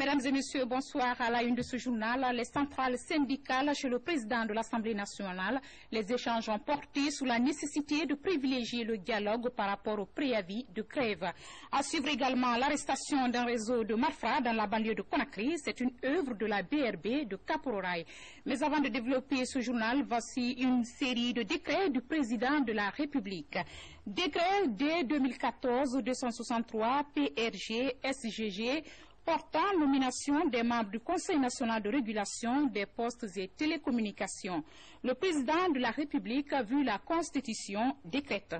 Mesdames et messieurs, bonsoir. À la une de ce journal, les centrales syndicales chez le président de l'Assemblée nationale. Les échanges ont porté sur la nécessité de privilégier le dialogue par rapport au préavis de grève. À suivre également l'arrestation d'un réseau de malfrats dans la banlieue de Conakry. C'est une œuvre de la BRB de Kapororaï. Mais avant de développer ce journal, voici une série de décrets du président de la République. Décret D 2014-263 PRG SGG portant nomination des membres du Conseil national de régulation des postes et télécommunications. Le président de la République, vu la Constitution, décrète.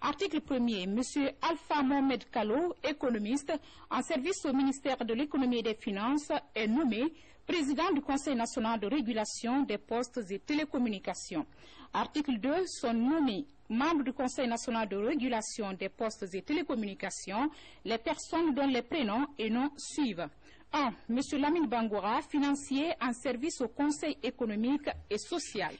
Article 1er, M. Alpha Mohamed Kallo, économiste, en service au ministère de l'économie et des finances, est nommé président du Conseil national de régulation des postes et télécommunications. Article 2, sont nommés membres du Conseil national de régulation des postes et télécommunications les personnes dont les prénoms et noms suivent. 1. M. Lamine Bangoura, financier en service au Conseil économique et social.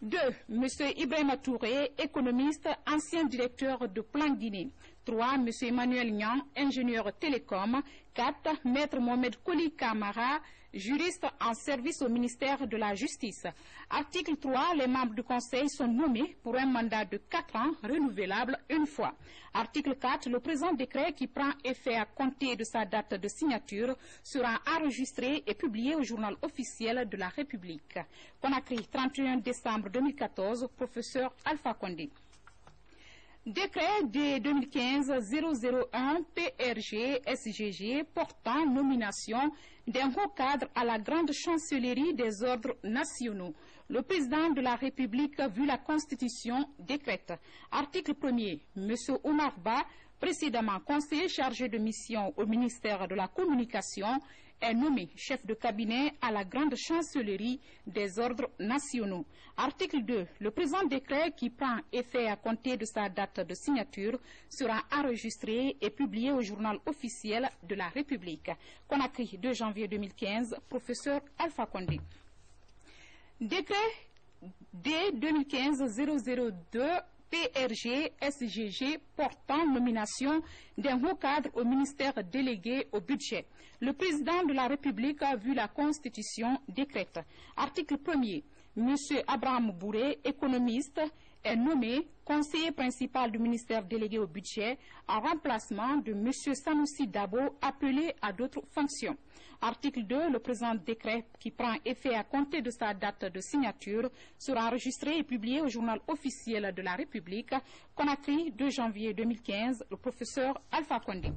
2. M. Ibrahima Touré, économiste, ancien directeur de Plan Guinée. 3. M. Emmanuel Nian, ingénieur télécom. 4. Maître Mohamed Koli Kamara, juriste en service au ministère de la Justice. Article 3. Les membres du Conseil sont nommés pour un mandat de 4 ans, renouvelable une fois. Article 4. Le présent décret qui prend effet à compter de sa date de signature sera enregistré et publié au journal officiel de la République. Conakry, 31 décembre 2014, professeur Alpha Condé. Décret de 2015-001 PRG SGG portant nomination d'un haut cadre à la grande chancellerie des ordres nationaux. Le président de la République, vu la Constitution, décrète. Article 1er, M. Omar Ba, précédemment conseiller chargé de mission au ministère de la Communication, est nommé chef de cabinet à la grande chancellerie des ordres nationaux. Article 2. Le présent décret qui prend effet à compter de sa date de signature sera enregistré et publié au journal officiel de la République. Conakry, 2 janvier 2015, professeur Alpha Condé. Décret D 2015-002 PRG SGG portant nomination d'un haut cadre au ministère délégué au budget. Le président de la République, a vu la Constitution, décrète. Article 1er. M. Abraham Bouré, économiste, est nommé conseiller principal du ministère délégué au budget en remplacement de M. Sanoussi Dabo, appelé à d'autres fonctions. Article 2. Le présent décret qui prend effet à compter de sa date de signature sera enregistré et publié au journal officiel de la République. Conakry, 2 janvier 2015, le professeur Alpha Condé.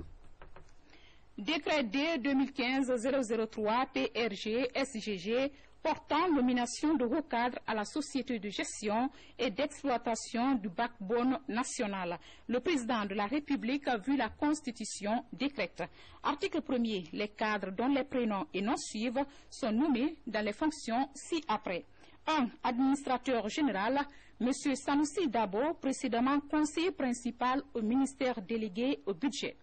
Décret D 2015-003 PRG SGG portant nomination de haut cadre à la société de gestion et d'exploitation du backbone national. Le président de la République, a vu la Constitution, décrète. Article 1er. Les cadres dont les prénoms et noms suivent sont nommés dans les fonctions ci-après. 1. Administrateur général, M. Sanoussi Dabo, précédemment conseiller principal au ministère délégué au budget.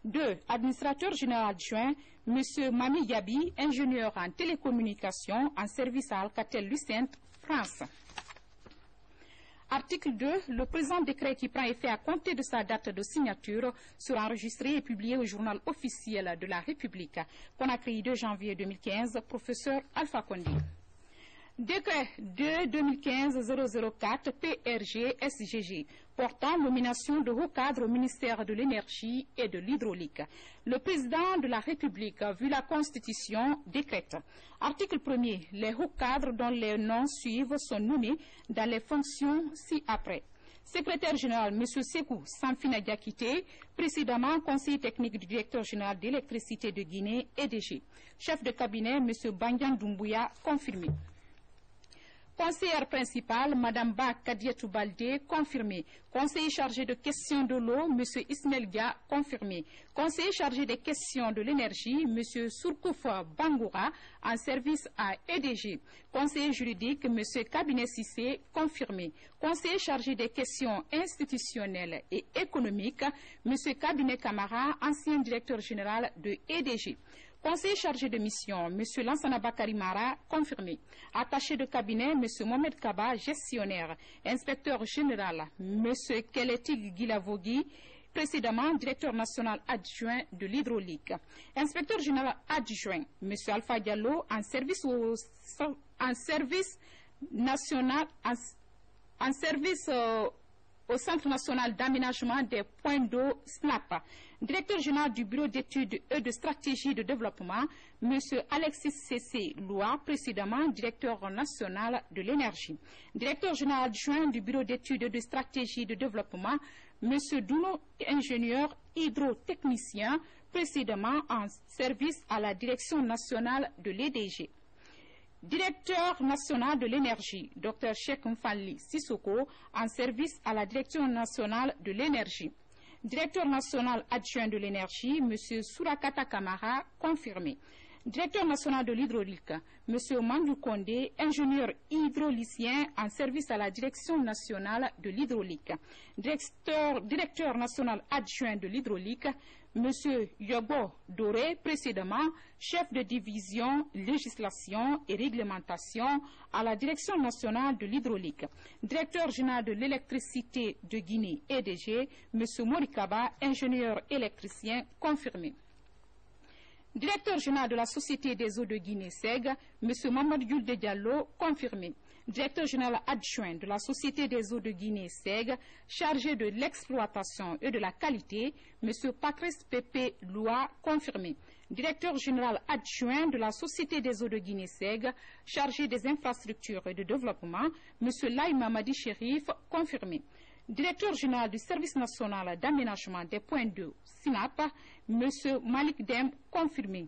2. Administrateur général adjoint, M. Mami Yabi, ingénieur en télécommunications en service à Alcatel-Lucent, France. Article 2. Le présent décret qui prend effet à compter de sa date de signature sera enregistré et publié au journal officiel de la République. Conakry, 2 janvier 2015, professeur Alpha Condé. Décret 2 2015-004 PRG SGG portant nomination de haut cadre au ministère de l'énergie et de l'hydraulique. Le président de la République, vu la Constitution, décrète. Article 1er. Les hauts cadres dont les noms suivent sont nommés dans les fonctions ci-après. Secrétaire général, M. Sekou Samfina Diakité, précédemment conseiller technique du directeur général d'électricité de Guinée, EDG. Chef de cabinet, M. Bandian Doumbouya, confirmé. Conseillère principale, Mme Ba Kadietou Baldé, confirmé. Conseiller chargé de questions de l'eau, M. Ismaël Dia, confirmé. Conseiller chargé des questions de l'énergie, M. Sourkoufa Bangoura, en service à EDG. Conseiller juridique, M. Cabinet Sissé, confirmé. Conseiller chargé des questions institutionnelles et économiques, M. Cabinet Camara, ancien directeur général de EDG. Conseiller chargé de mission, M. Lansana Bakari Mara, confirmé. Attaché de cabinet, M. Mohamed Kaba, gestionnaire. Inspecteur général, M. Keletig Gilavogui, précédemment directeur national adjoint de l'hydraulique. Inspecteur général adjoint, M. Alpha Diallo, en service au Centre national d'aménagement des points d'eau SNAP. Directeur général du bureau d'études et de stratégie de développement, M. Alexis C.C. Loua, précédemment directeur national de l'énergie. Directeur général adjoint du bureau d'études et de stratégie de développement, M. Douno, ingénieur hydrotechnicien, précédemment en service à la direction nationale de l'EDG. Directeur national de l'énergie, Dr Cheikh Mfali Sissoko, en service à la direction nationale de l'énergie. Directeur national adjoint de l'énergie, M. Surakata Kamara, confirmé. Directeur national de l'hydraulique, M. Mandou Kondé, ingénieur hydraulicien en service à la direction nationale de l'hydraulique. Directeur national adjoint de l'hydraulique, M. Yogo Doré, précédemment chef de division législation et réglementation à la direction nationale de l'hydraulique. Directeur général de l'électricité de Guinée, EDG, M. Morikaba, ingénieur électricien confirmé. Directeur général de la Société des eaux de Guinée, SEG, M. Mamadou Yulde Diallo, confirmé. Directeur général adjoint de la Société des eaux de Guinée, SEG, chargé de l'exploitation et de la qualité, M. Patrice Pepe Loua, confirmé. Directeur général adjoint de la Société des eaux de Guinée, SEG, chargé des infrastructures et de développement, M. Laï Mamadi Chérif, confirmé. Directeur général du Service national d'aménagement des points d'eau, SINAP, M. Malik Dem, confirmé.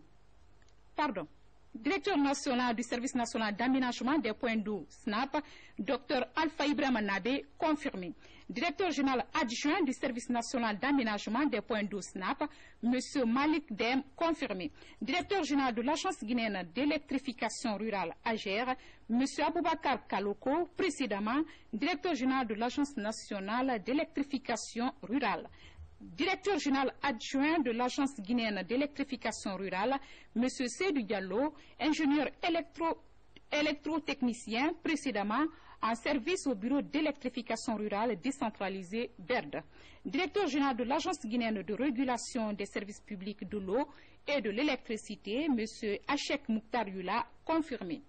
Pardon. Directeur national du Service national d'aménagement des points d'eau, SNAP, Dr Alpha Ibrahim Nabe, confirmé. Directeur général adjoint du Service national d'aménagement des points d'eau, SNAP, M. Malik Dem, confirmé. Directeur général de l'Agence guinéenne d'électrification rurale, AGER, M. Aboubakar Kaloko, précédemment directeur général de l'Agence nationale d'électrification rurale. Directeur général adjoint de l'Agence guinéenne d'électrification rurale, M. Seydou Diallo, ingénieur électrotechnicien, précédemment en service au bureau d'électrification rurale décentralisé BERD. Directeur général de l'Agence guinéenne de régulation des services publics de l'eau et de l'électricité, M. Achek Mouktar Yula, confirmé.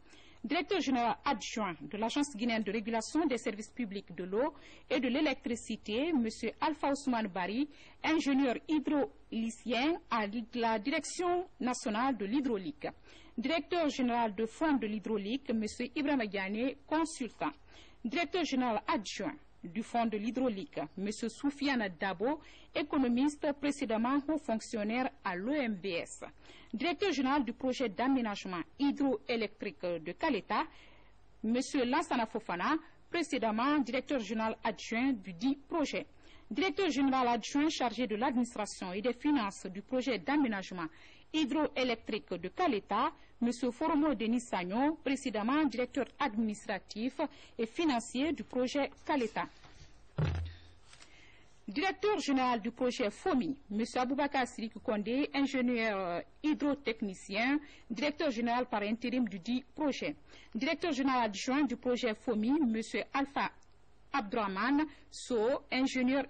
Directeur général adjoint de l'Agence guinéenne de régulation des services publics de l'eau et de l'électricité, M. Alpha Ousmane Bari, ingénieur hydraulicien à la Direction nationale de l'hydraulique. Directeur général de Fonds de l'hydraulique, M. Ibrahima Diané, consultant. Directeur général adjoint du Fonds de l'hydraulique, M. Soufiane Dabo, économiste précédemment haut fonctionnaire à l'OMVS. Directeur général du projet d'aménagement hydroélectrique de Kaleta, M. Lansana Fofana, précédemment directeur général adjoint du dit projet. Directeur général adjoint chargé de l'administration et des finances du projet d'aménagement hydroélectrique de Kaleta, M. Foromo Denis Sagnon, précédemment directeur administratif et financier du projet Kaleta. Directeur général du projet FOMI, M. Aboubakar Sirik Kondé, ingénieur hydrotechnicien, directeur général par intérim du dit projet. Directeur général adjoint du projet FOMI, M. Alpha Abdraman So, ingénieur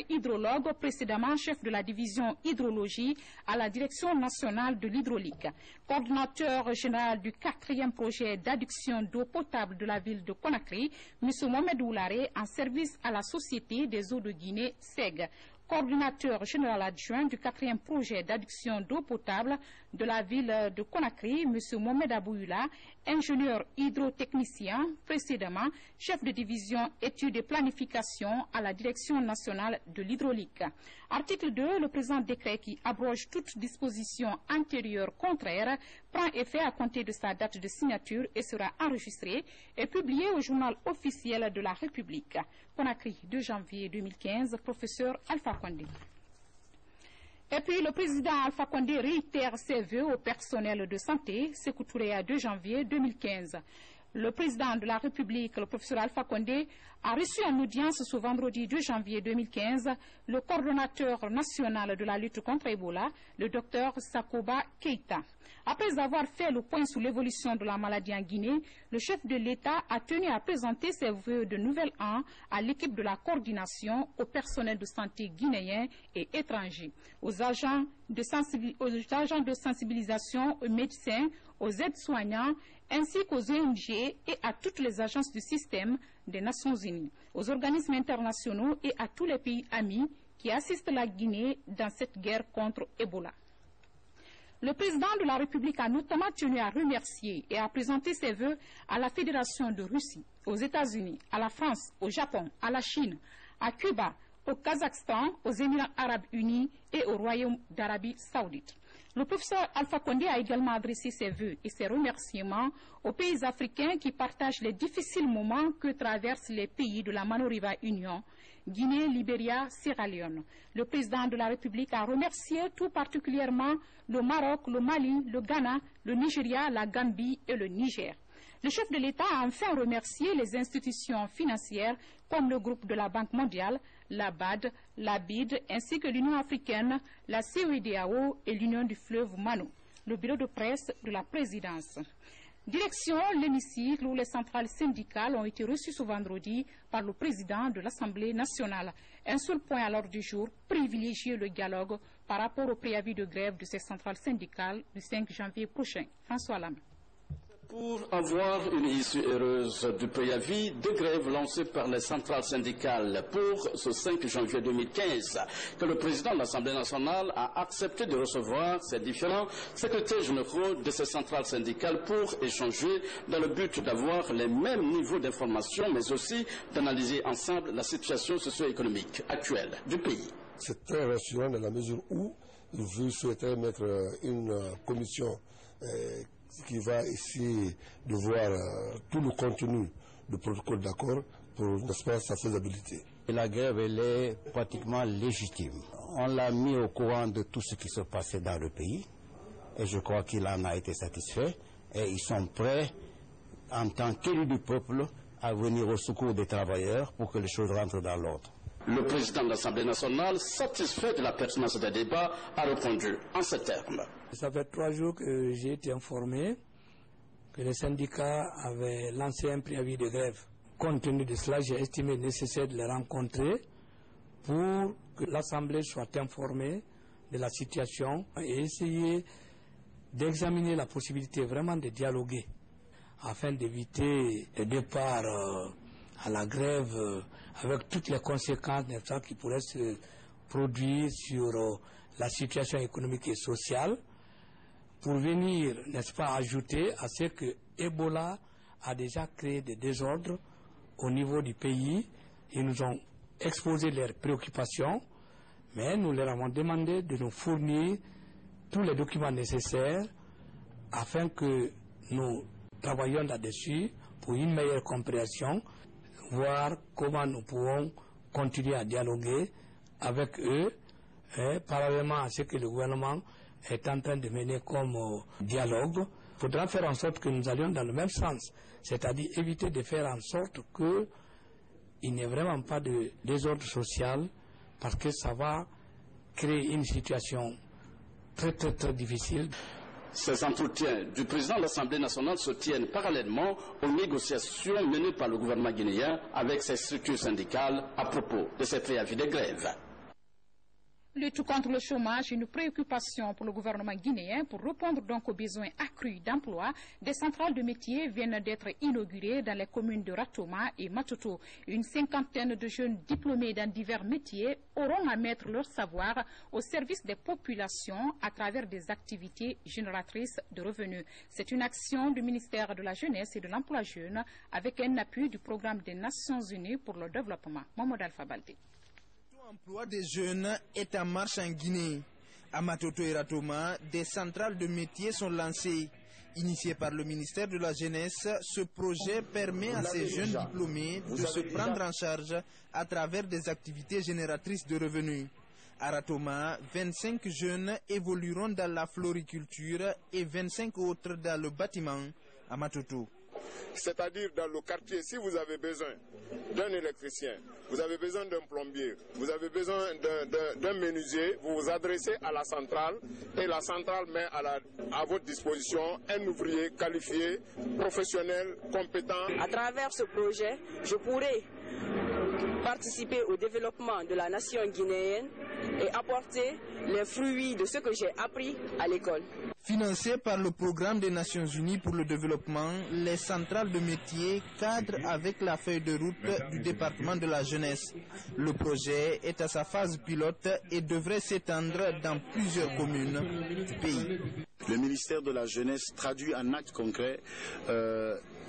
hydrologue, précédemment chef de la division hydrologie à la Direction nationale de l'hydraulique. Coordinateur général du 4e projet d'adduction d'eau potable de la ville de Conakry, M. Mohamed Oulare, en service à la Société des eaux de Guinée, SEG. Coordinateur général adjoint du 4e projet d'adduction d'eau potable de la ville de Conakry, M. Mohamed Aboula, ingénieur hydrotechnicien, précédemment chef de division études et planification à la Direction nationale de l'hydraulique. Article 2, le présent décret qui abroge toute disposition antérieure contraire prend effet à compter de sa date de signature et sera enregistré et publié au journal officiel de la République. Conakry, 2 janvier 2015, professeur Alpha Condé. Et puis, le président Alpha Condé réitère ses vœux au personnel de santé, Sékou Touré, à 2 janvier 2015. Le président de la République, le professeur Alpha Condé, a reçu en audience ce vendredi 2 janvier 2015 le coordonnateur national de la lutte contre Ebola, le docteur Sakoba Keita. Après avoir fait le point sur l'évolution de la maladie en Guinée, le chef de l'État a tenu à présenter ses vœux de nouvel an à l'équipe de la coordination, au personnel de santé guinéen et étrangers, aux agents de sensibilisation, aux médecins, aux aides-soignants, ainsi qu'aux ONG et à toutes les agences du système des Nations Unies, aux organismes internationaux et à tous les pays amis qui assistent la Guinée dans cette guerre contre Ebola. Le président de la République a notamment tenu à remercier et à présenter ses vœux à la Fédération de Russie, aux États-Unis, à la France, au Japon, à la Chine, à Cuba, au Kazakhstan, aux Émirats arabes unis et au Royaume d'Arabie saoudite. Le professeur Alpha Condé a également adressé ses vœux et ses remerciements aux pays africains qui partagent les difficiles moments que traversent les pays de la Manoriba Union, Guinée, Libéria, Sierra Leone. Le président de la République a remercié tout particulièrement le Maroc, le Mali, le Ghana, le Nigeria, la Gambie et le Niger. Le chef de l'État a enfin remercié les institutions financières comme le groupe de la Banque mondiale, la BAD, la BID, ainsi que l'Union africaine, la CEDEAO et l'Union du fleuve Mano. Le bureau de presse de la présidence. Direction l'hémicycle où les centrales syndicales ont été reçues ce vendredi par le président de l'Assemblée nationale. Un seul point à l'ordre du jour, privilégier le dialogue par rapport au préavis de grève de ces centrales syndicales du 5 janvier prochain. François Lam. Pour avoir une issue heureuse du préavis de grève lancé par les centrales syndicales pour ce 5 janvier 2015, que le président de l'Assemblée nationale a accepté de recevoir ces différents secrétaires généraux de ces centrales syndicales pour échanger dans le but d'avoir les mêmes niveaux d'information, mais aussi d'analyser ensemble la situation socio-économique actuelle du pays. C'est très rassurant dans la mesure où je souhaiterais mettre une commission qui va essayer de voir tout le contenu du protocole d'accord pour, n'est-ce pas, sa faisabilité. Et la grève, elle est pratiquement légitime. On l'a mis au courant de tout ce qui se passait dans le pays et je crois qu'il en a été satisfait et ils sont prêts, en tant qu'élus du peuple, à venir au secours des travailleurs pour que les choses rentrent dans l'ordre. Le président de l'Assemblée nationale, satisfait de la pertinence des débats, a répondu en ces termes. Ça fait 3 jours que j'ai été informé que les syndicats avaient lancé un préavis de grève. Compte tenu de cela, j'ai estimé nécessaire de les rencontrer pour que l'Assemblée soit informée de la situation et essayer d'examiner la possibilité vraiment de dialoguer afin d'éviter le départ à la grève avec toutes les conséquences qui pourraient se produire sur la situation économique et sociale, pour venir, n'est-ce pas, ajouter à ce que Ebola a déjà créé des désordres au niveau du pays. Ils nous ont exposé leurs préoccupations, mais nous leur avons demandé de nous fournir tous les documents nécessaires afin que nous travaillions là-dessus pour une meilleure compréhension, voir comment nous pouvons continuer à dialoguer avec eux, parallèlement à ce que le gouvernement est en train de mener comme dialogue. Il faudra faire en sorte que nous allions dans le même sens, c'est-à-dire éviter de faire en sorte qu'il n'y ait vraiment pas de désordre social, parce que ça va créer une situation très très très difficile. Ces entretiens du président de l'Assemblée nationale se tiennent parallèlement aux négociations menées par le gouvernement guinéen avec ses structures syndicales à propos de ces préavis de grève. Lutte contre le chômage, une préoccupation pour le gouvernement guinéen. Pour répondre donc aux besoins accrus d'emploi, des centrales de métiers viennent d'être inaugurées dans les communes de Ratoma et Matoto. Une 50aine de jeunes diplômés dans divers métiers auront à mettre leur savoir au service des populations à travers des activités génératrices de revenus. C'est une action du ministère de la Jeunesse et de l'Emploi jeune avec un appui du programme des Nations Unies pour le développement. Mohamed Alpha Baldé. L'emploi des jeunes est en marche en Guinée. À Matoto et Ratoma, des centrales de métiers sont lancées. Initié par le ministère de la Jeunesse, ce projet permet à ces jeunes diplômés de se prendre en charge à travers des activités génératrices de revenus. À Ratoma, 25 jeunes évolueront dans la floriculture et 25 autres dans le bâtiment. À Matoto, C'est-à-dire dans le quartier, si vous avez besoin d'un électricien, vous avez besoin d'un plombier, vous avez besoin d'un menuisier, vous vous adressez à la centrale et la centrale met à votre disposition un ouvrier qualifié, professionnel, compétent. À travers ce projet, je pourrai participer au développement de la nation guinéenne et apporter les fruits de ce que j'ai appris à l'école. Financé par le programme des Nations Unies pour le développement, les centrales de métiers cadrent avec la feuille de route du département de la jeunesse. Le projet est à sa phase pilote et devrait s'étendre dans plusieurs communes du pays. Le ministère de la Jeunesse traduit en actes concrets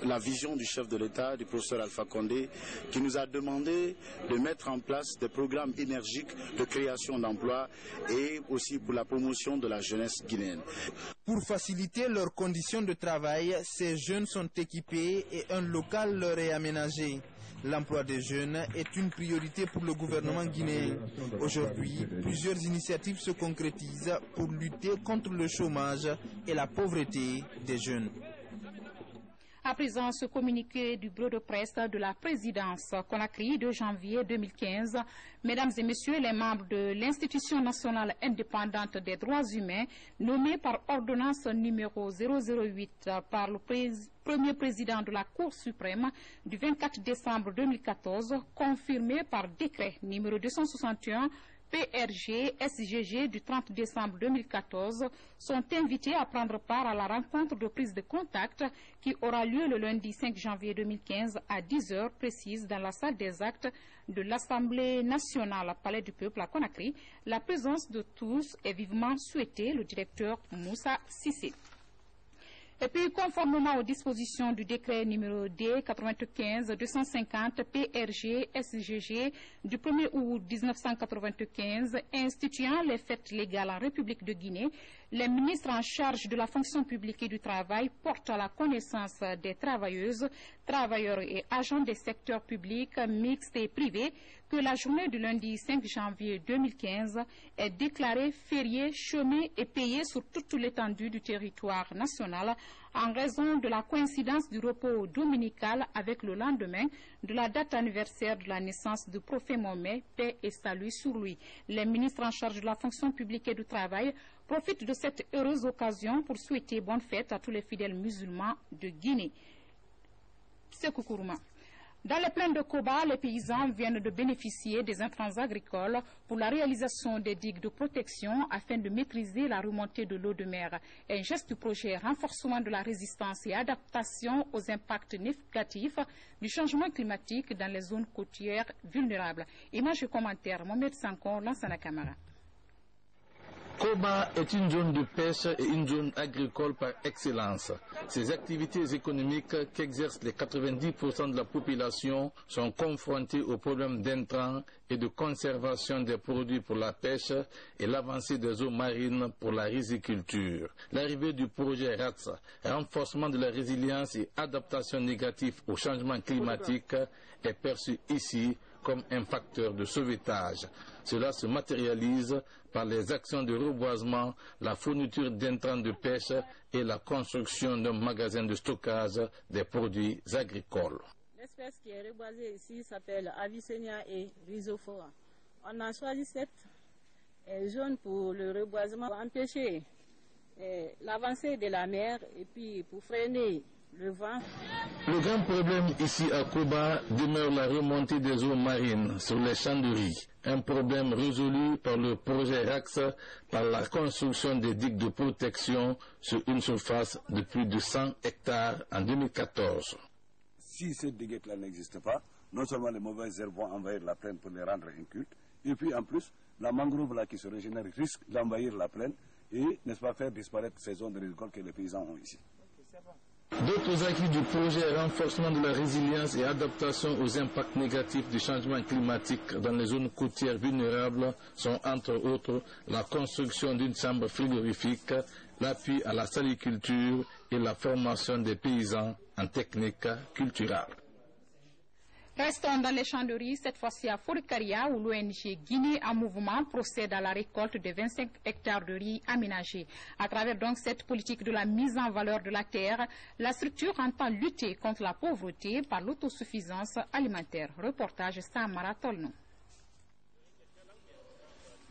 la vision du chef de l'État, du professeur Alpha Condé, qui nous a demandé de mettre en place des programmes énergiques de création d'emplois et aussi pour la promotion de la jeunesse guinéenne. Pour faciliter leurs conditions de travail, ces jeunes sont équipés et un local leur est aménagé. L'emploi des jeunes est une priorité pour le gouvernement guinéen. Aujourd'hui, plusieurs initiatives se concrétisent pour lutter contre le chômage et la pauvreté des jeunes. À présent, ce communiqué du bureau de presse de la présidence Conakry de janvier 2015. Mesdames et messieurs, les membres de l'Institution nationale indépendante des droits humains, nommés par ordonnance numéro 008 par le premier président de la Cour suprême du 24 décembre 2014, confirmé par décret numéro 261 PRG SGG du 30 décembre 2014 sont invités à prendre part à la rencontre de prise de contact qui aura lieu le lundi 5 janvier 2015 à 10h précise dans la salle des actes de l'Assemblée nationale Palais du Peuple à Conakry. La présence de tous est vivement souhaitée, le directeur Moussa Sissé. Et puis, conformément aux dispositions du décret numéro D 95-250 PRG SGG du 1er août 1995 instituant les fêtes légales en République de Guinée, les ministres en charge de la fonction publique et du travail portent à la connaissance des travailleuses, travailleurs et agents des secteurs publics, mixtes et privés que la journée du lundi 5 janvier 2015 est déclarée fériée, chômée et payée sur toute l'étendue du territoire national en raison de la coïncidence du repos dominical avec le lendemain de la date anniversaire de la naissance du prophète Mohamed, paix et salut sur lui. Les ministres en charge de la fonction publique et du travail profitent de cette heureuse occasion pour souhaiter bonne fête à tous les fidèles musulmans de Guinée. Sékou Kourouma. Dans les plaines de Koba, les paysans viennent de bénéficier des intrants agricoles pour la réalisation des digues de protection afin de maîtriser la remontée de l'eau de mer. Un geste du projet renforcement de la résistance et adaptation aux impacts négatifs du changement climatique dans les zones côtières vulnérables. Images et commentaires, Mohamed Sankon, Lansana Camara. Koba est une zone de pêche et une zone agricole par excellence. Ces activités économiques qu'exercent les 90% de la population sont confrontées aux problèmes d'intrants et de conservation des produits pour la pêche et l'avancée des eaux marines pour la riziculture. L'arrivée du projet RATS, renforcement de la résilience et adaptation négative au changement climatique, est perçue ici comme un facteur de sauvetage. Cela se matérialise par les actions de reboisement, la fourniture d'intrants de pêche et la construction d'un magasin de stockage des produits agricoles. L'espèce qui est reboisée ici s'appelle Avicennia et Rhizophora. On a choisi cette zone pour le reboisement pour empêcher l'avancée de la mer et puis pour freiner le vent. Le grand problème ici à Koba demeure la remontée des eaux marines sur les champs de riz. Un problème résolu par le projet RAX par la construction des digues de protection sur une surface de plus de 100 hectares en 2014. Si ces diguettes-là n'existent pas, non seulement les mauvaises herbes vont envahir la plaine pour les rendre incultes, et puis en plus, la mangrove là qui se régénère risque d'envahir la plaine et, n'est-ce pas, faire disparaître ces zones agricoles que les paysans ont ici. D'autres acquis du projet renforcement de la résilience et adaptation aux impacts négatifs du changement climatique dans les zones côtières vulnérables sont entre autres la construction d'une chambre frigorifique, l'appui à la saliculture et la formation des paysans en techniques culturelles. Restons dans les champs de riz, cette fois-ci à Forikaria, où l'ONG Guinée en mouvement procède à la récolte de 25 hectares de riz aménagés. À travers donc cette politique de la mise en valeur de la terre, la structure entend lutter contre la pauvreté par l'autosuffisance alimentaire. Reportage Samara Tolno.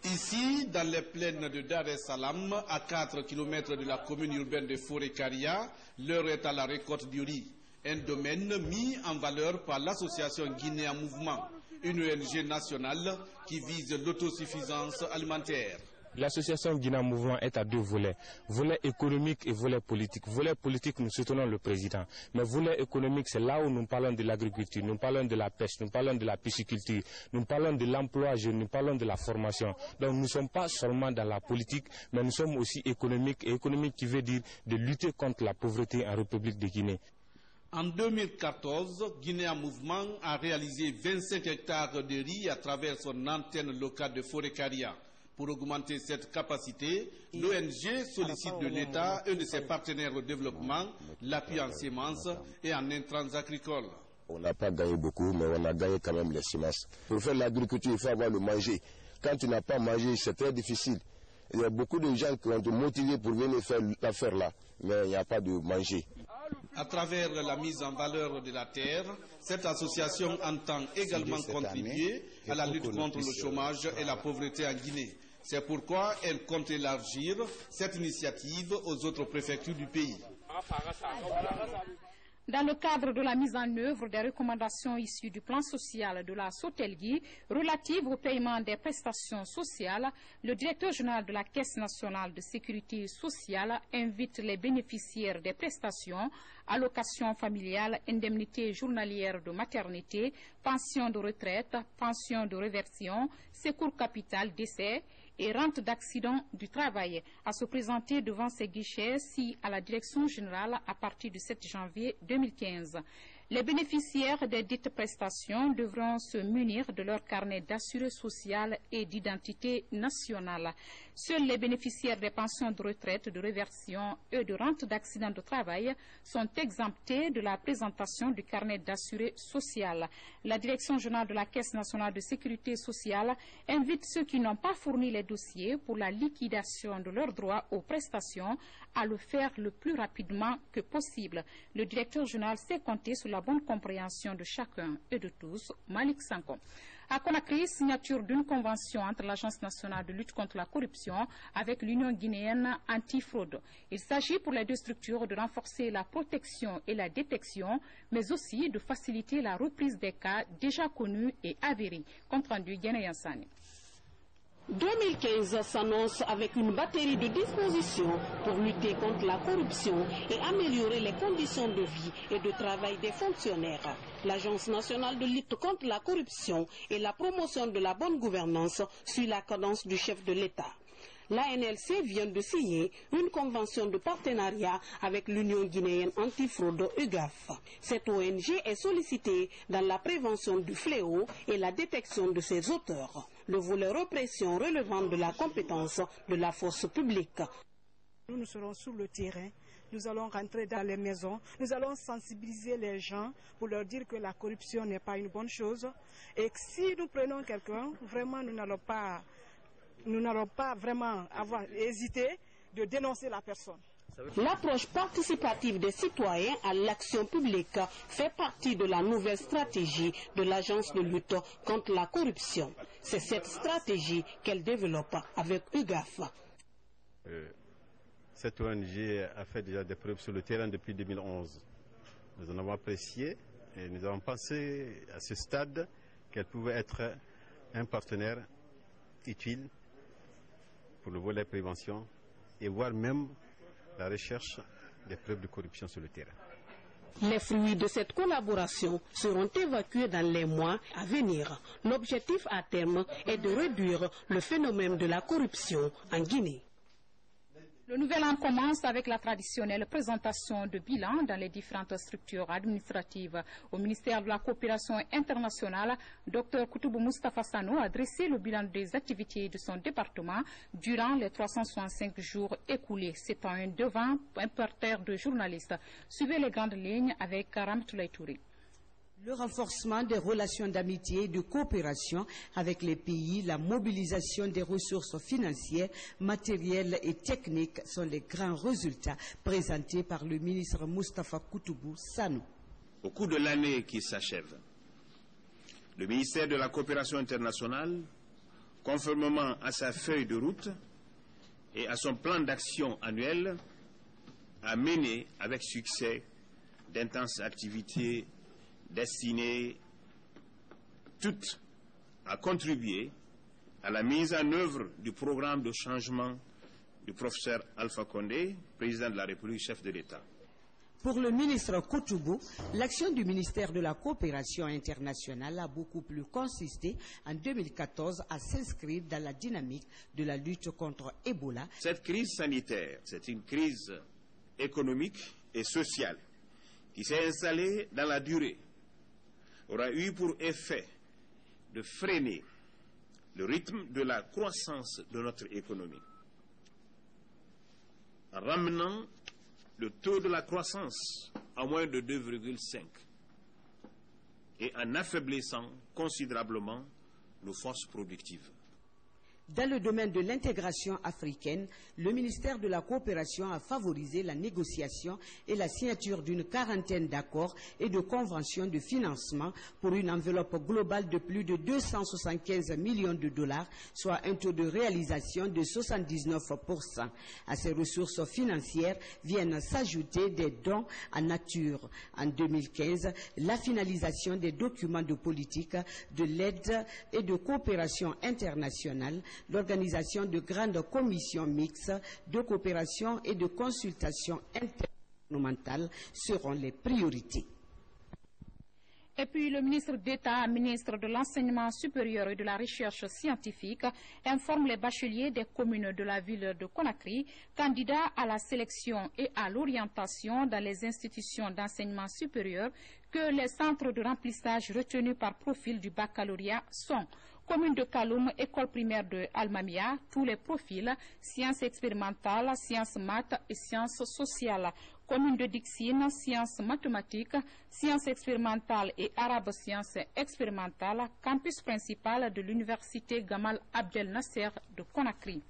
Ici, dans les plaines de Dar es Salaam, à 4 km de la commune urbaine de Forikaria, l'heure est à la récolte du riz. Un domaine mis en valeur par l'association Guinée en mouvement, une ONG nationale qui vise l'autosuffisance alimentaire. L'association Guinée en mouvement est à deux volets, volet économique et volet politique. Volet politique, nous soutenons le président, mais volet économique, c'est là où nous parlons de l'agriculture, nous parlons de la pêche, nous parlons de la pisciculture, nous parlons de l'emploi jeune, nous parlons de la formation. Donc nous ne sommes pas seulement dans la politique, mais nous sommes aussi économiques, et économique qui veut dire de lutter contre la pauvreté en République de Guinée. En 2014, Guinée en mouvement a réalisé 25 hectares de riz à travers son antenne locale de Forikaria. Pour augmenter cette capacité, l'ONG sollicite de l'État et de ses partenaires au développement l'appui en semences et en intrants agricoles. On n'a pas gagné beaucoup, mais on a gagné quand même les semences. Pour faire l'agriculture, il faut avoir le manger. Quand tu n'as pas mangé, c'est très difficile. Il y a beaucoup de gens qui ont été motivés pour venir faire l'affaire là, mais il n'y a pas de manger. À travers la mise en valeur de la terre, cette association entend également contribuer à la lutte contre le chômage et la pauvreté en Guinée. C'est pourquoi elle compte élargir cette initiative aux autres préfectures du pays. Dans le cadre de la mise en œuvre des recommandations issues du plan social de la Sotelgui relatives au paiement des prestations sociales, le directeur général de la Caisse nationale de sécurité sociale invite les bénéficiaires des prestations, allocations familiales, indemnités journalières de maternité, pensions de retraite, pensions de réversion, secours capital, décès et rente d'accident du travail à se présenter devant ces guichets à la direction générale à partir du 7 janvier 2015. Les bénéficiaires des dites prestations devront se munir de leur carnet d'assuré social et d'identité nationale. Seuls les bénéficiaires des pensions de retraite, de réversion et de rente d'accident de travail sont exemptés de la présentation du carnet d'assuré social. La Direction générale de la Caisse nationale de sécurité sociale invite ceux qui n'ont pas fourni les dossiers pour la liquidation de leurs droits aux prestations à le faire le plus rapidement que possible. Le directeur général sait compter sur la bonne compréhension de chacun et de tous. Malik Sanko. À Conakry, signature d'une convention entre l'Agence nationale de lutte contre la corruption avec l'Union guinéenne antifraude. Il s'agit pour les deux structures de renforcer la protection et la détection, mais aussi de faciliter la reprise des cas déjà connus et avérés. Compte rendu Guinéen Sani. 2015 s'annonce avec une batterie de dispositions pour lutter contre la corruption et améliorer les conditions de vie et de travail des fonctionnaires. L'Agence nationale de lutte contre la corruption et la promotion de la bonne gouvernance suit la cadence du chef de l'État. L'ANLC vient de signer une convention de partenariat avec l'Union guinéenne antifraude UGAF. Cette ONG est sollicitée dans la prévention du fléau et la détection de ses auteurs. Le volet répression relevant de la compétence de la force publique. Nous serons sur le terrain, nous allons rentrer dans les maisons, nous allons sensibiliser les gens pour leur dire que la corruption n'est pas une bonne chose et que si nous prenons quelqu'un, vraiment nous n'allons pas vraiment avoir hésité de dénoncer la personne. L'approche participative des citoyens à l'action publique fait partie de la nouvelle stratégie de l'Agence de lutte contre la corruption. C'est cette stratégie qu'elle développe avec UGAF. Cette ONG a fait déjà des preuves sur le terrain depuis 2011. Nous en avons apprécié et nous avons pensé à ce stade qu'elle pouvait être un partenaire utile pour le volet prévention et voire même la recherche des preuves de corruption sur le terrain. Les fruits de cette collaboration seront évacués dans les mois à venir. L'objectif à terme est de réduire le phénomène de la corruption en Guinée. Le nouvel an commence avec la traditionnelle présentation de bilan dans les différentes structures administratives. Au ministère de la Coopération internationale, Dr Koutoubou Moustapha Sano a dressé le bilan des activités de son département durant les 365 jours écoulés. C'est un devant un parterre de journalistes. Suivez les grandes lignes avec Ramatoulaye Touré. Le renforcement des relations d'amitié et de coopération avec les pays, la mobilisation des ressources financières, matérielles et techniques sont les grands résultats présentés par le ministre Moustapha Koutoubou Sanou. Au cours de l'année qui s'achève, le ministère de la Coopération internationale, conformément à sa feuille de route et à son plan d'action annuel, a mené avec succès d'intenses activités destinées toutes à contribuer à la mise en œuvre du programme de changement du professeur Alpha Condé, président de la République, chef de l'État. Pour le ministre Koutoubou, l'action du ministère de la Coopération internationale a beaucoup plus consisté en 2014 à s'inscrire dans la dynamique de la lutte contre Ebola. Cette crise sanitaire, c'est une crise économique et sociale qui s'est installée dans la durée, aura eu pour effet de freiner le rythme de la croissance de notre économie, en ramenant le taux de la croissance à moins de 2,5 et en affaiblissant considérablement nos forces productives. Dans le domaine de l'intégration africaine, le ministère de la Coopération a favorisé la négociation et la signature d'une quarantaine d'accords et de conventions de financement pour une enveloppe globale de plus de 275 millions de dollars, soit un taux de réalisation de 79%. À ces ressources financières viennent s'ajouter des dons en nature. En 2015, la finalisation des documents de politique, de l'aide et de coopération internationale, l'organisation de grandes commissions mixtes de coopération et de consultation intergouvernementale seront les priorités. Et puis le ministre d'État, ministre de l'Enseignement supérieur et de la Recherche scientifique, informe les bacheliers des communes de la ville de Conakry, candidats à la sélection et à l'orientation dans les institutions d'enseignement supérieur, que les centres de remplissage retenus par profil du baccalauréat sont commune de Kaloum, école primaire de Almamia, tous les profils, sciences expérimentales, sciences maths et sciences sociales. Commune de Dixine, sciences mathématiques, sciences expérimentales et arabes sciences expérimentales, campus principal de l'université Gamal Abdel Nasser de Conakry.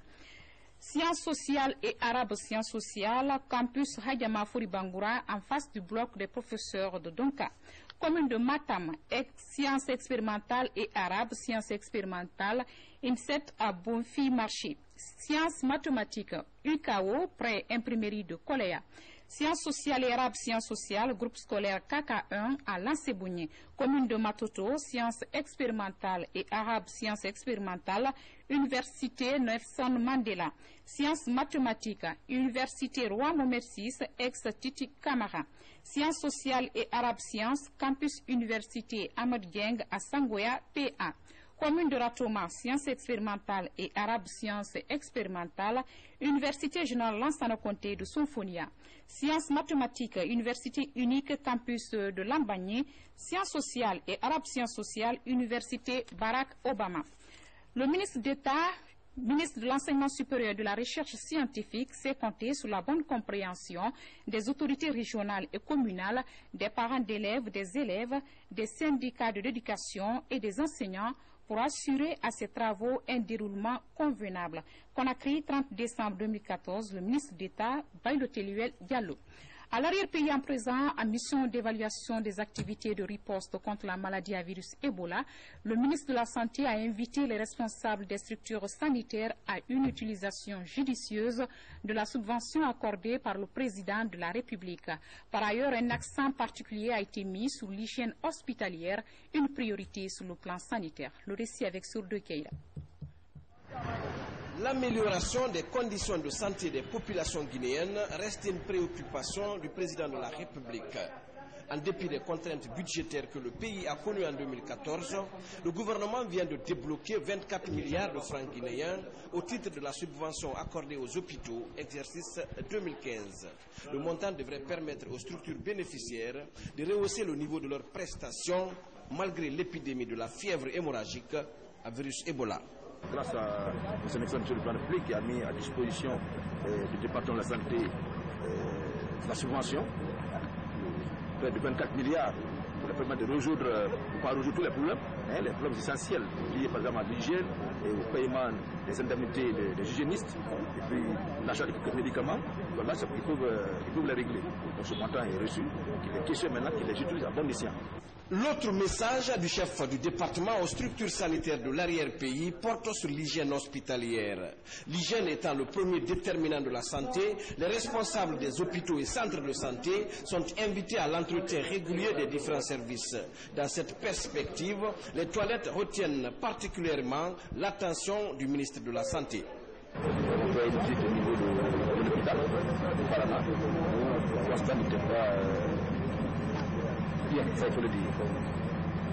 Sciences sociales et arabes sciences sociales, campus Hadjama Fouribangoura en face du bloc des professeurs de Donka. Commune de Matam, sciences expérimentales et arabes, sciences expérimentales, INSET à Bonfi Marché. Sciences mathématiques, UKO, près imprimerie de Koléa. Sciences sociales et arabes, sciences sociales, groupe scolaire KK1 à Lansebougné. Commune de Matoto, sciences expérimentales et arabes, sciences expérimentales, Université Nelson Mandela. Sciences mathématiques, Université Roi Mohamed VI, ex-Titi Camara. Sciences sociales et arabes sciences, campus Université Ahmed Dieng à Sangoya, PA. Commune de Ratoma, sciences expérimentales et arabes sciences expérimentales, Université générale Lansana Conté de Sonfonia. Sciences mathématiques, Université unique, campus de Lambagné. Sciences sociales et arabes sciences sociales, Université Barack Obama. Le ministre d'État, ministre de l'Enseignement supérieur et de la Recherche scientifique, s'est compté sur la bonne compréhension des autorités régionales et communales, des parents d'élèves, des élèves, des syndicats de l'éducation et des enseignants pour assurer à ces travaux un déroulement convenable. Conakry, 30 décembre 2014, le ministre d'État, Bayloteluel Diallo. À l'arrière-pays en présent, en mission d'évaluation des activités de riposte contre la maladie à virus Ebola, le ministre de la Santé a invité les responsables des structures sanitaires à une utilisation judicieuse de la subvention accordée par le président de la République. Par ailleurs, un accent particulier a été mis sur l'hygiène hospitalière, une priorité sur le plan sanitaire. Le récit avec Sourdo Keïra. L'amélioration des conditions de santé des populations guinéennes reste une préoccupation du président de la République. En dépit des contraintes budgétaires que le pays a connues en 2014, le gouvernement vient de débloquer 24 milliards de francs guinéens au titre de la subvention accordée aux hôpitaux, exercice 2015. Le montant devrait permettre aux structures bénéficiaires de rehausser le niveau de leurs prestations malgré l'épidémie de la fièvre hémorragique à virus Ebola. Grâce à son excellence M. le Président de la République qui a mis à disposition du département de la santé la subvention près de 24 milliards pour leur permettre de résoudre, pas résoudre tous les problèmes essentiels liés par exemple à l'hygiène et au paiement des indemnités des hygiénistes et puis l'achat de quelques médicaments. Voilà, ils peuvent les régler. Donc ce montant est reçu, qu'il est question maintenant qu'ils les utilisent à bon escient. L'autre message du chef du département aux structures sanitaires de l'arrière-pays porte sur l'hygiène hospitalière. L'hygiène étant le premier déterminant de la santé, les responsables des hôpitaux et centres de santé sont invités à l'entretien régulier des différents services. Dans cette perspective, les toilettes retiennent particulièrement l'attention du ministre de la Santé. On doit éviter au niveau de l'hôpital, apparemment, le constat n'était pas bien, ça il faut le dire.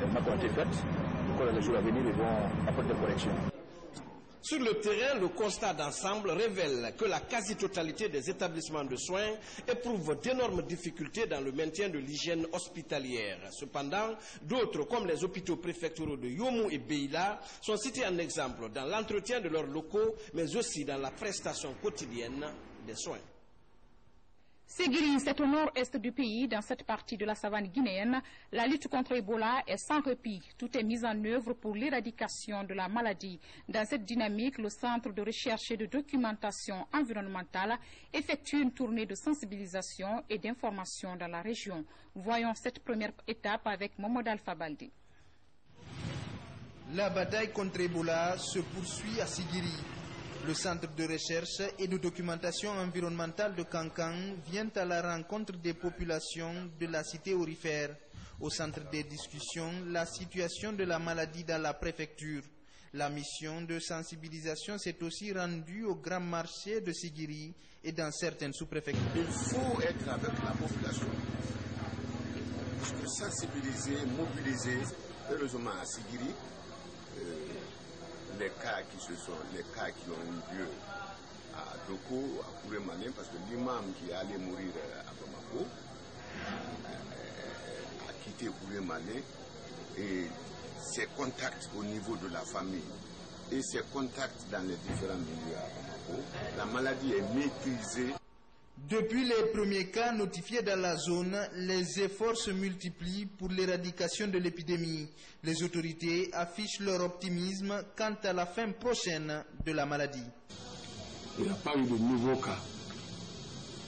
Les remarques ont été faites, donc les jours à venir, ils vont apporter des corrections. Sur le terrain, le constat d'ensemble révèle que la quasi-totalité des établissements de soins éprouvent d'énormes difficultés dans le maintien de l'hygiène hospitalière. Cependant, d'autres, comme les hôpitaux préfectoraux de Yomou et Beila, sont cités en exemple dans l'entretien de leurs locaux, mais aussi dans la prestation quotidienne des soins. Ségiri, c'est au nord-est du pays, dans cette partie de la savane guinéenne. La lutte contre Ebola est sans répit. Tout est mis en œuvre pour l'éradication de la maladie. Dans cette dynamique, le Centre de recherche et de documentation environnementale effectue une tournée de sensibilisation et d'information dans la région. Voyons cette première étape avec Mohamed Alpha Baldi. La bataille contre Ebola se poursuit à Ségiri. Le centre de recherche et de documentation environnementale de Kankan vient à la rencontre des populations de la cité aurifère. Au centre des discussions, la situation de la maladie dans la préfecture. La mission de sensibilisation s'est aussi rendue au grand marché de Ségiri et dans certaines sous-préfectures. Il faut être avec la population. Sensibiliser, mobiliser. Heureusement à Ségiri, les cas qui ont eu lieu à Doko, à Kouré-Malin, parce que l'imam qui est allé mourir à Bamako a quitté Kouré-Malin, et ses contacts au niveau de la famille et ses contacts dans les différents milieux à Bamako, la maladie est maîtrisée. Depuis les premiers cas notifiés dans la zone, les efforts se multiplient pour l'éradication de l'épidémie. Les autorités affichent leur optimisme quant à la fin prochaine de la maladie. Il n'y a pas eu de nouveaux cas.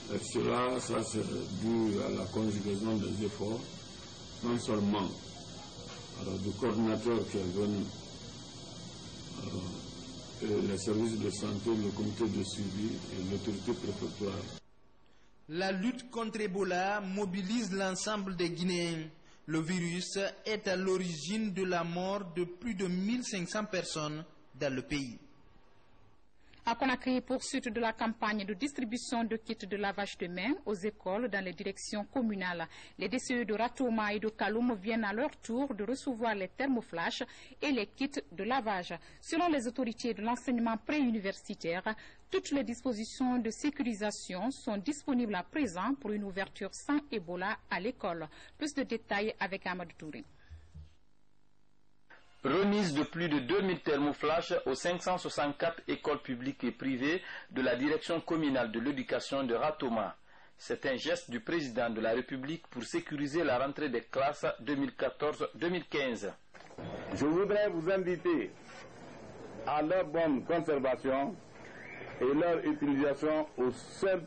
Ça c'est dû à la conjugaison des efforts, non seulement du coordinateur qui est venu, et les services de santé, le comité de suivi et l'autorité préfectorale. La lutte contre Ebola mobilise l'ensemble des Guinéens. Le virus est à l'origine de la mort de plus de 1500 personnes dans le pays. À Conakry, poursuite de la campagne de distribution de kits de lavage de mains aux écoles dans les directions communales. Les DCE de Ratouma et de Kaloum viennent à leur tour de recevoir les thermoflash et les kits de lavage. Selon les autorités de l'enseignement préuniversitaire, toutes les dispositions de sécurisation sont disponibles à présent pour une ouverture sans Ebola à l'école. Plus de détails avec Ahmed Touré. Remise de plus de 2000 thermoflash aux 564 écoles publiques et privées de la direction communale de l'éducation de Ratouma. C'est un geste du président de la République pour sécuriser la rentrée des classes 2014-2015. Je voudrais vous inviter à leur bonne conservation et leur utilisation au seul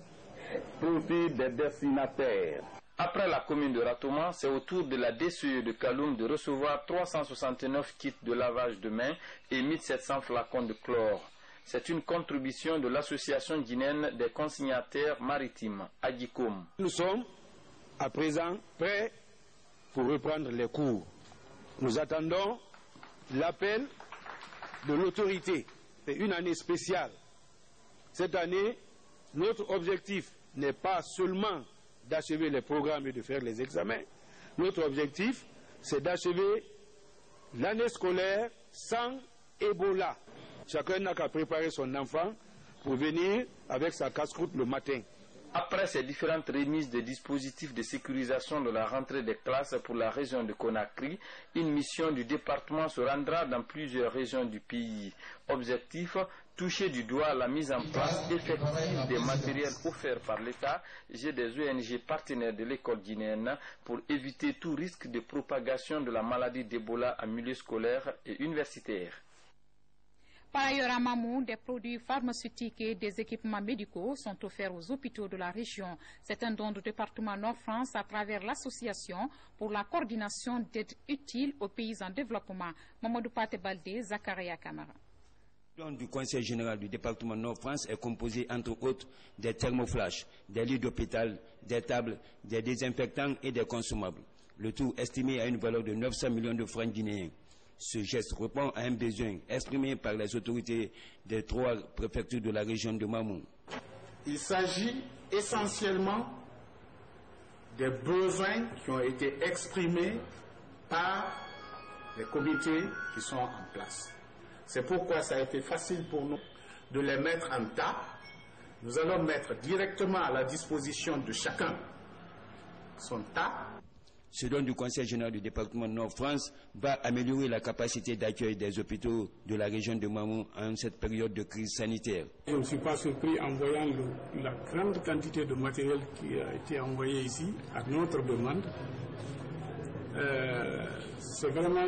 profit des destinataires. Après la commune de Ratouma, c'est au tour de la DCE de Kaloum de recevoir 369 kits de lavage de mains et 1700 flacons de chlore. C'est une contribution de l'association guinéenne des consignataires maritimes, Agicom. Nous sommes à présent prêts pour reprendre les cours. Nous attendons l'appel de l'autorité. C'est une année spéciale. Cette année, notre objectif n'est pas seulement d'achever les programmes et de faire les examens. Notre objectif, c'est d'achever l'année scolaire sans Ebola. Chacun n'a qu'à préparer son enfant pour venir avec sa casse-croûte le matin. Après ces différentes remises des dispositifs de sécurisation de la rentrée des classes pour la région de Conakry, une mission du département se rendra dans plusieurs régions du pays. Objectif, toucher du doigt la mise en place effective des matériels offerts par l'État et des ONG partenaires de l'école guinéenne pour éviter tout risque de propagation de la maladie d'Ebola en milieu scolaire et universitaire. Par ailleurs, à Mamou, des produits pharmaceutiques et des équipements médicaux sont offerts aux hôpitaux de la région. C'est un don du département Nord-France à travers l'association pour la coordination d'aide utile aux pays en développement. Mamadou Pate Baldé, Zakaria Kamara. Le don du Conseil général du département Nord-France est composé entre autres des thermoflash, des lits d'hôpital, des tables, des désinfectants et des consommables. Le tout estimé à une valeur de 900 millions de francs guinéens. Ce geste répond à un besoin exprimé par les autorités des 3 préfectures de la région de Mamou. Il s'agit essentiellement des besoins qui ont été exprimés par les comités qui sont en place. C'est pourquoi ça a été facile pour nous de les mettre en tas. Nous allons mettre directement à la disposition de chacun son tas. Ce don du Conseil général du département Nord-France va améliorer la capacité d'accueil des hôpitaux de la région de Mamou en cette période de crise sanitaire. Je ne suis pas surpris en voyant la grande quantité de matériel qui a été envoyé ici à notre demande. C'est vraiment,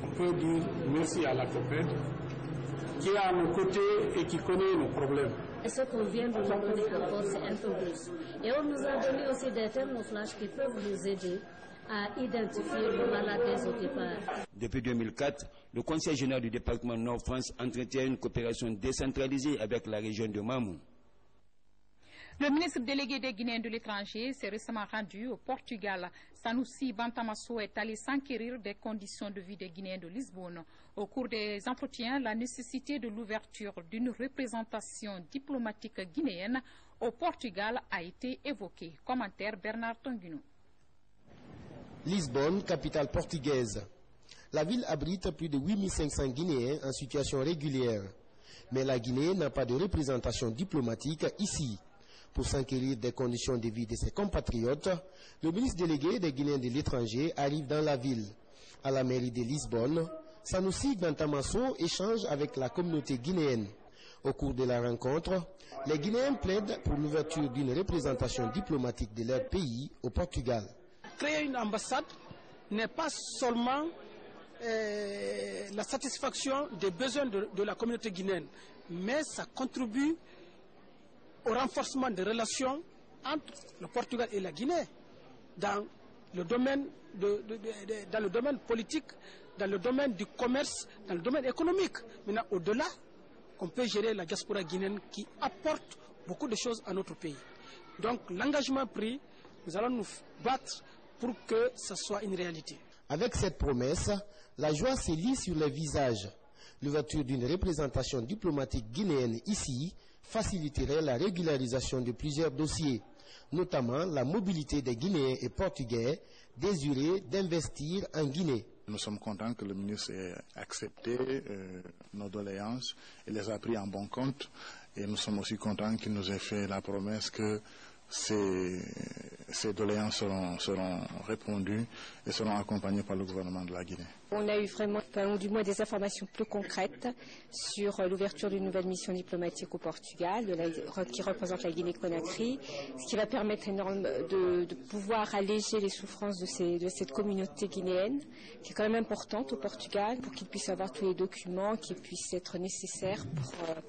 on peut dire merci à la COPED qui est à nos côtés et qui connaît nos problèmes. Et ce qu'on vient de nous donner encore, c'est un peu plus. Et on nous a donné aussi des thermoflash qui peuvent nous aider à identifier le malade au départ. Depuis 2004, le Conseil général du département Nord-France entretient une coopération décentralisée avec la région de Mamou. Le ministre délégué des Guinéens de l'étranger s'est récemment rendu au Portugal. Sanoussi Bantamasso est allé s'enquérir des conditions de vie des Guinéens de Lisbonne. Au cours des entretiens, la nécessité de l'ouverture d'une représentation diplomatique guinéenne au Portugal a été évoquée. Commentaire Bernard Tonguino. Lisbonne, capitale portugaise. La ville abrite plus de 8500 Guinéens en situation régulière. Mais la Guinée n'a pas de représentation diplomatique ici. Pour s'enquérir des conditions de vie de ses compatriotes, le ministre délégué des Guinéens de l'étranger arrive dans la ville. À la mairie de Lisbonne, Sanoussi Bantamasso échange avec la communauté guinéenne. Au cours de la rencontre, les Guinéens plaident pour l'ouverture d'une représentation diplomatique de leur pays au Portugal. Créer une ambassade n'est pas seulement la satisfaction des besoins de la communauté guinéenne, mais ça contribue au renforcement des relations entre le Portugal et la Guinée dans le domaine, dans le domaine politique, dans le domaine du commerce, dans le domaine économique. Maintenant, au-delà, on peut gérer la diaspora guinéenne qui apporte beaucoup de choses à notre pays. Donc, l'engagement pris, nous allons nous battre pour que ce soit une réalité. Avec cette promesse, la joie se lit sur les visages. L'ouverture d'une représentation diplomatique guinéenne ici faciliterait la régularisation de plusieurs dossiers, notamment la mobilité des Guinéens et Portugais désireux d'investir en Guinée. Nous sommes contents que le ministre ait accepté nos doléances et les a pris en bon compte. Et nous sommes aussi contents qu'il nous ait fait la promesse que ces doléances seront répondues et seront accompagnées par le gouvernement de la Guinée. On a eu vraiment, ou du moins des informations plus concrètes sur l'ouverture d'une nouvelle mission diplomatique au Portugal, qui représente la Guinée-Conakry, ce qui va permettre de pouvoir alléger les souffrances de cette communauté guinéenne, qui est quand même importante au Portugal, pour qu'ils puissent avoir tous les documents qui puissent être nécessaires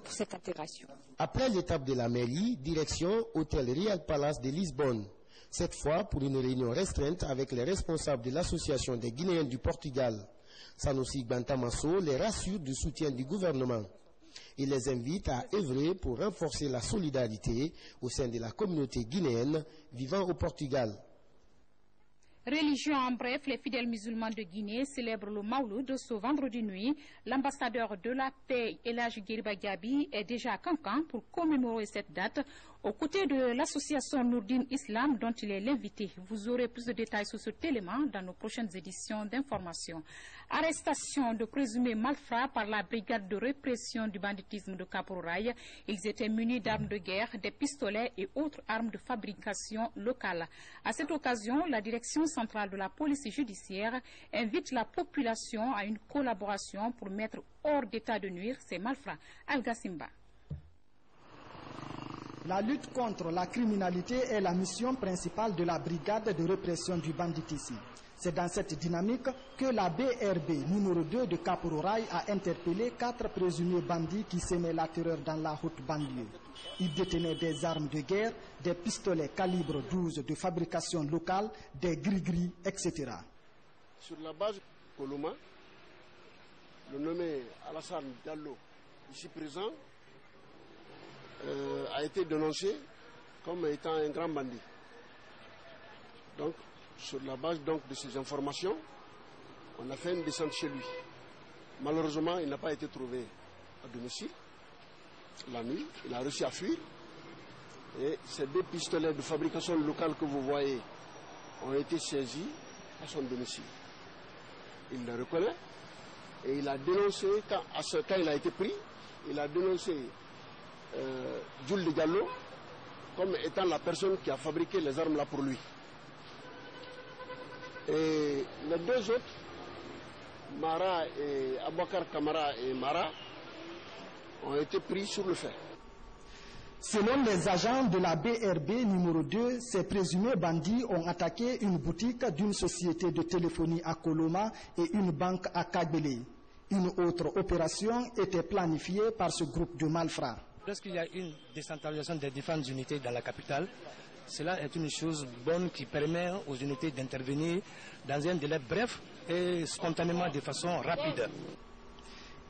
pour cette intégration. Après l'étape de la mairie, direction Hôtel Real Palace de Lisbonne. Cette fois pour une réunion restreinte avec les responsables de l'Association des Guinéens du Portugal. Sanoussi Bantamasso les rassure du soutien du gouvernement. Il les invite à œuvrer pour renforcer la solidarité au sein de la communauté guinéenne vivant au Portugal. Religion en bref, les fidèles musulmans de Guinée célèbrent le Mawlud ce vendredi nuit. L'ambassadeur de la paix, El Hadji Guiriba Gabi, est déjà à Cancan pour commémorer cette date aux côtés de l'association Nourdine Islam dont il est l'invité. Vous aurez plus de détails sur cet élément dans nos prochaines éditions d'information. Arrestation de présumés malfrats par la brigade de répression du banditisme de Cap-Rorail. Ils étaient munis d'armes de guerre, des pistolets et autres armes de fabrication locale. À cette occasion, la direction centrale de la police judiciaire invite la population à une collaboration pour mettre hors d'état de nuire ces malfrats. Alga Simba. La lutte contre la criminalité est la mission principale de la brigade de répression du banditisme. C'est dans cette dynamique que la BRB numéro 2 de Cap-Rorail a interpellé 4 présumés bandits qui semaient la terreur dans la haute banlieue. Ils détenaient des armes de guerre, des pistolets calibre 12 de fabrication locale, des gris-gris, etc. Sur la base Coloma, le nommé Alassane Diallo, ici présent, a été dénoncé comme étant un grand bandit. Donc, sur la base donc, de ces informations, on a fait une descente chez lui. Malheureusement, il n'a pas été trouvé à domicile. La nuit, il a réussi à fuir. Et ces 2 pistolets de fabrication locale que vous voyez ont été saisis à son domicile. Il le reconnaît et il a dénoncé, quand il a été pris, il a dénoncé Jules Diallo comme étant la personne qui a fabriqué les armes là pour lui. Et les 2 autres, Mara et Abouakar Kamara et Mara, ont été pris sur le fait. Selon les agents de la BRB numéro 2, ces présumés bandits ont attaqué une boutique d'une société de téléphonie à Coloma et une banque à Kagbele. Une autre opération était planifiée par ce groupe de malfrats. Lorsqu'il y a une décentralisation des différentes unités dans la capitale, cela est une chose bonne qui permet aux unités d'intervenir dans un délai bref et spontanément de façon rapide.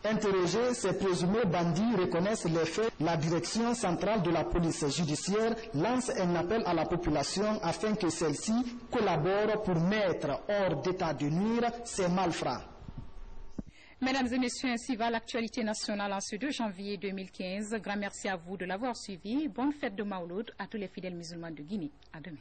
Interrogés, ces présumés bandits reconnaissent les faits. La direction centrale de la police judiciaire lance un appel à la population afin que celle-ci collabore pour mettre hors d'état de nuire ces malfrats. Mesdames et messieurs, ainsi va l'actualité nationale en ce 2 janvier 2015. Grand merci à vous de l'avoir suivi. Bonne fête de Maouloud à tous les fidèles musulmans de Guinée. À demain.